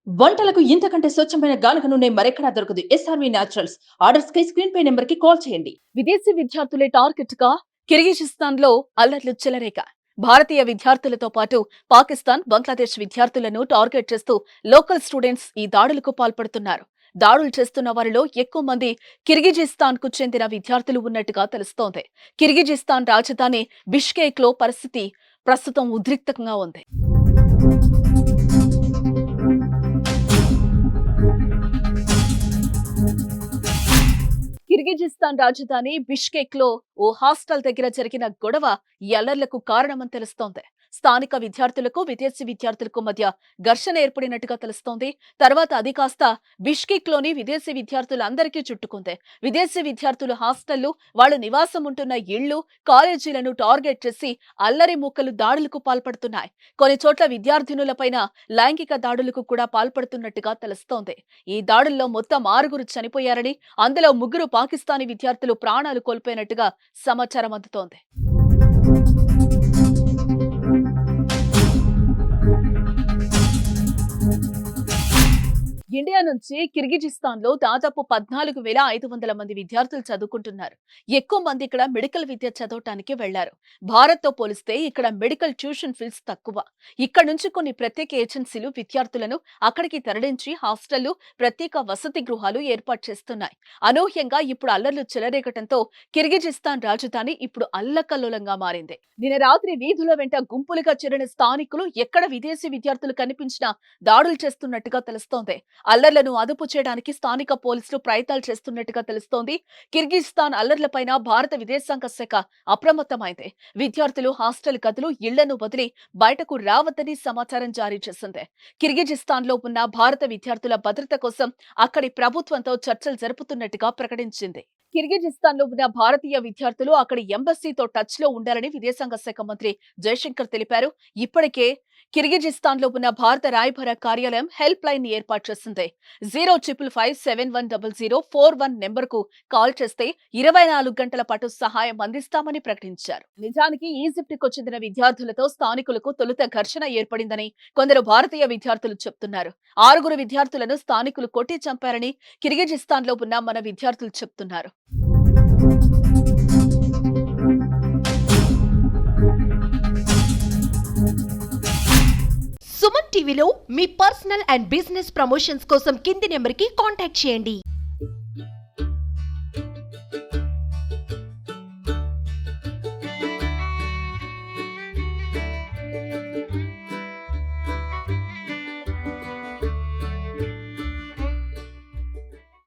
వంటలకు ఇంతకంటే స్వచ్ఛమైన గానుగ నూనె మరెక్కడా దొరకదు. SRV naturals. ఆర్డర్స్ కై స్క్రీన్ పై నెంబర్ కి కాల్ చేయండి. విదేశీ విద్యార్థులే టార్గెట్ గా కిర్గిజిస్తాన్ లో అల్లర్లు చెలరేగా. భారతీయ విద్యార్థులతో పాటు పాకిస్తాన్, బంగ్లాదేశ్ విద్యార్థులను టార్గెట్ చేస్తూ లోకల్ స్టూడెంట్స్ ఈ దాడులకు పాల్పడుతున్నారు. దాడులు చేస్తున్న వారిలో ఎక్కువ మంది కిర్గిజిస్తాన్ కు చెందిన విద్యార్థులు ఉన్నట్టుగా తెలుస్తోంది. కిర్గిజిస్తాన్ రాజధాని బిష్కేక్ లో పరిస్థితి ప్రస్తుతం ఉద్రిక్తంగా ఉంది. కిర్గిజిస్తాన్ రాజధాని బిష్కేక్ లో ఓ హాస్టల్ దగ్గర జరిగిన గొడవ ఈ అల్లర్లకు కారణమని తెలుస్తోంది. స్థానిక విద్యార్థులకు, విదేశీ విద్యార్థులకు మధ్య ఘర్షణ ఏర్పడినట్టుగా తెలుస్తోంది. తర్వాత అది కాస్త బిష్కేక్ లోని విదేశీ విద్యార్థులందరికీ చుట్టుకుంది. విదేశీ విద్యార్థులు హాస్టళ్లు, వాళ్లు నివాసం ఉంటున్న ఇళ్లు, కాలేజీలను టార్గెట్ చేసి అల్లరి మూకలు దాడులకు పాల్పడుతున్నాయి. కొన్ని చోట్ల విద్యార్థినులపైన లైంగిక దాడులకు కూడా పాల్పడుతున్నట్టుగా తెలుస్తోంది. ఈ దాడుల్లో మొత్తం 6 చనిపోయారని, అందులో 3 పాకిస్తానీ విద్యార్థులు ప్రాణాలు కోల్పోయినట్టుగా సమాచారం అందుతోంది. ఇండియా నుంచి కిర్గిజిస్తాన్ లో దాదాపు 14,500 మంది విద్యార్థులు చదువుకుంటున్నారు. ఎక్కువ మంది ఇక్కడ మెడికల్ విద్య చదవటానికి వెళ్లారు. భారత్ తో పోలిస్తే ఇక్కడ మెడికల్ ట్యూషన్ ఫీజు తక్కువ. ఇక్కడ నుంచి కొన్ని ప్రత్యేక ఏజెన్సీలు విద్యార్థులను అక్కడికి తరలించి హాస్టళ్లు, ప్రత్యేక వసతి గృహాలు ఏర్పాటు చేస్తున్నాయి. అనూహ్యంగా ఇప్పుడు అల్లర్లు చెలరేగటంతో కిర్గిజిస్తాన్ రాజధాని ఇప్పుడు అల్లకల్లోలంగా మారింది. నిన్న రాత్రి వీధుల వెంట గుంపులుగా చేరిన స్థానికులు ఎక్కడ విదేశీ విద్యార్థులు కనిపించినా దాడులు చేస్తున్నట్టుగా తెలుస్తోంది. అల్లర్లను అదుపు చేయడానికి స్థానిక పోలీసులు ప్రయత్నాలు చేస్తున్నట్టుగా తెలుస్తోంది. కిర్గిజిస్తాన్ అల్లర్లపైన భారత విదేశాంగ శాఖ అప్రమత్తమైంది. విద్యార్థులు హాస్టల్ గదులు, ఇళ్లను వదిలి బయటకు రావద్దని సమాచారం జారీ చేసింది. కిర్గిజిస్తాన్ లో ఉన్న భారత విద్యార్థుల భద్రత కోసం అక్కడి ప్రభుత్వంతో చర్చలు జరుపుతున్నట్టుగా ప్రకటించింది. కిర్గిజిస్తాన్ లో ఉన్న భారతీయ విద్యార్థులు అక్కడి ఎంబసీతో టచ్ లో ఉండాలని విదేశాంగ శాఖ మంత్రి జయశంకర్ తెలిపారు. ఇప్పటికే కిర్గిజిస్తాన్ లో ఉన్న భారత రాయబార కార్యాలయం హెల్ప్ లైన్ ని ఏర్పాటు చేసింది. 0555710041 నెంబర్ కు కాల్ చేస్తే 24 గంటల పాటు సహాయం అందిస్తామని ప్రకటించారు. నిజానికి ఈజిప్ట్ కు చెందిన విద్యార్థులతో స్థానికులకు తొలుత ఘర్షణ ఏర్పడిందని కొందరు భారతీయ విద్యార్థులు చెప్తున్నారు. 6 విద్యార్థులను స్థానికులు కొట్టి చంపారని కిర్గిజిస్తాన్ లో ఉన్న మన విద్యార్థులు చెప్తున్నారు. సుమన్ టీవీలో మీ పర్సనల్ అండ్ బిజినెస్ ప్రమోషన్స్ కోసం కింది నెంబర్కి కాంటాక్ట్ చేయండి.